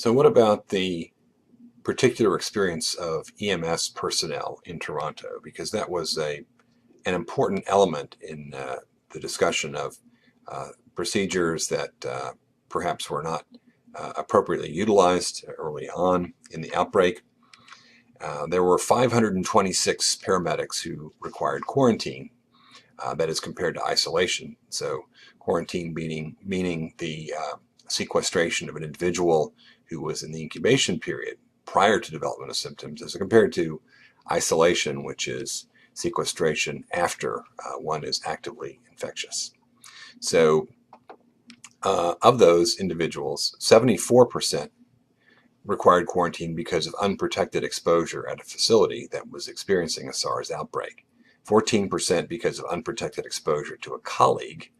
So what about the particular experience of EMS personnel in Toronto? Because that was an important element in the discussion of procedures that perhaps were not appropriately utilized early on in the outbreak. There were 526 paramedics who required quarantine, that is compared to isolation. So quarantine meaning the sequestration of an individual who was in the incubation period prior to development of symptoms, as compared to isolation, which is sequestration after one is actively infectious. So of those individuals, 74% required quarantine because of unprotected exposure at a facility that was experiencing a SARS outbreak, 14% because of unprotected exposure to a colleague,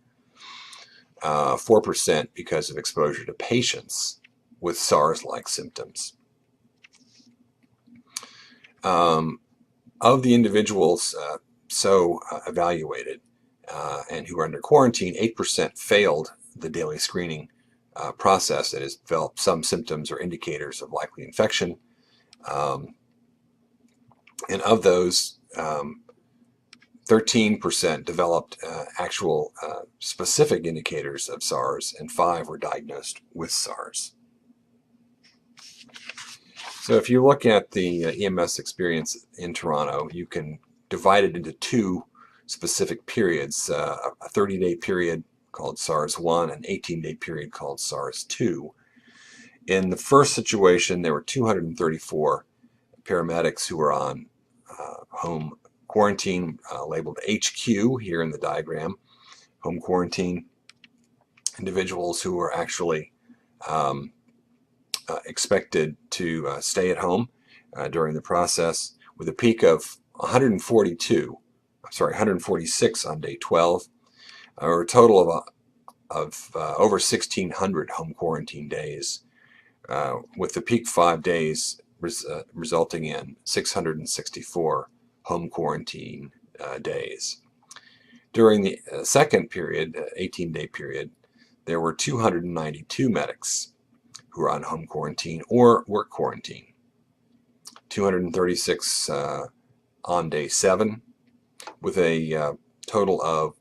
4% because of exposure to patients with SARS-like symptoms. Of the individuals evaluated and who were under quarantine, 8% failed the daily screening process, that is, developed some symptoms or indicators of likely infection. And of those, 13% developed actual specific indicators of SARS, and 5 were diagnosed with SARS. So if you look at the EMS experience in Toronto, you can divide it into two specific periods, a 30-day period called SARS-1 and an 18-day period called SARS-2. In the first situation, there were 234 paramedics who were on home quarantine, labeled HQ here in the diagram, home quarantine, individuals who were actually expected to stay at home during the process, with a peak of 146 on day 12, or a total of over 1,600 home quarantine days, with the peak 5 days resulting in 664 home quarantine days. During the second period, 18-day period, there were 292 medics who were on home quarantine or work quarantine, 236 on day 7, with a total of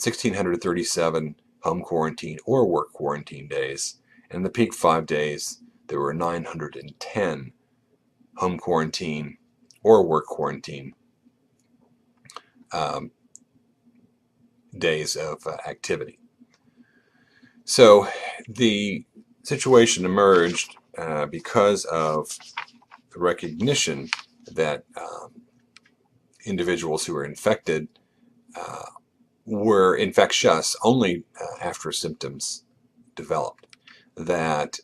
1,637 home quarantine or work quarantine days. And in the peak 5 days, there were 910 home quarantine or work quarantine days of activity. So the situation emerged because of the recognition that individuals who were infected were infectious only after symptoms developed, that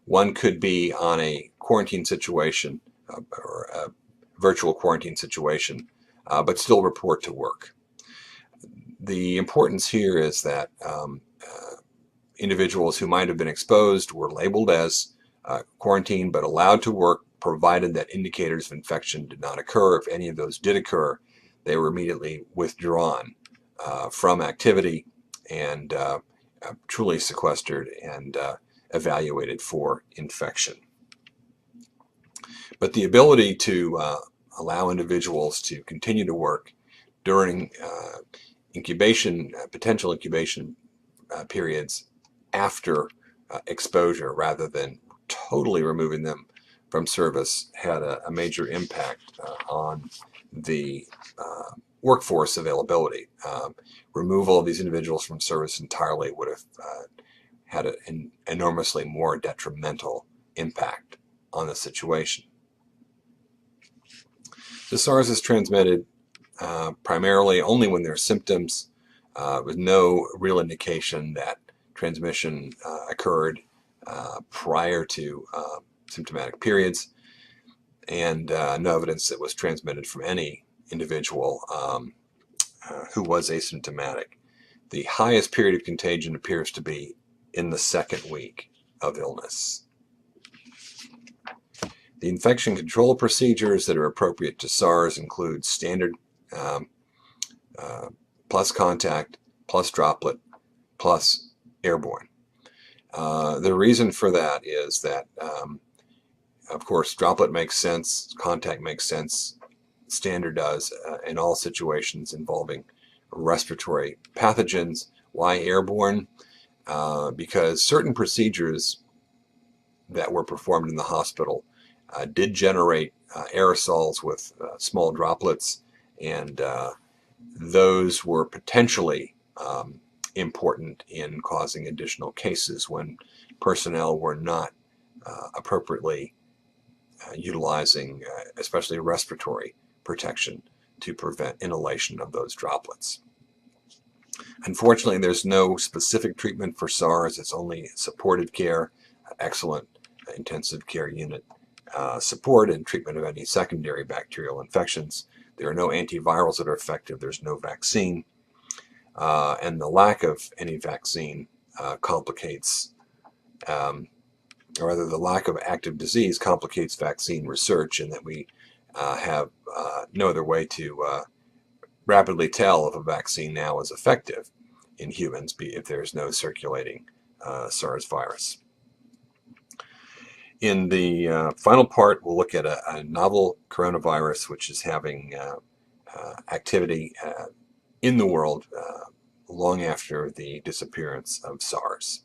one could be on a quarantine situation or a virtual quarantine situation, but still report to work. The importance here is that individuals who might have been exposed were labeled as quarantined but allowed to work, provided that indicators of infection did not occur. If any of those did occur, they were immediately withdrawn from activity and truly sequestered and evaluated for infection. But the ability to allow individuals to continue to work during potential incubation periods after exposure, rather than totally removing them from service, had a major impact on the workforce availability. Removal of these individuals from service entirely would have had an enormously more detrimental impact on the situation. The SARS is transmitted primarily only when there are symptoms, with no real indication that transmission occurred prior to symptomatic periods, and no evidence that was transmitted from any individual who was asymptomatic. The highest period of contagion appears to be in the second week of illness. The infection control procedures that are appropriate to SARS include standard plus contact, plus droplet, plus airborne. The reason for that is that, of course, droplet makes sense, contact makes sense, standard does in all situations involving respiratory pathogens. Why airborne? Because certain procedures that were performed in the hospital did generate aerosols with small droplets, and those were potentially important in causing additional cases when personnel were not appropriately utilizing especially respiratory protection to prevent inhalation of those droplets. Unfortunately, there's no specific treatment for SARS. It's only supportive care, excellent intensive care unit support and treatment of any secondary bacterial infections. There are no antivirals that are effective. There's no vaccine. And the lack of any vaccine complicates, or rather the lack of active disease complicates vaccine research, in that we have no other way to rapidly tell if a vaccine now is effective in humans if there's no circulating SARS virus. In the final part, we'll look at a novel coronavirus which is having activity in the world long after the disappearance of SARS.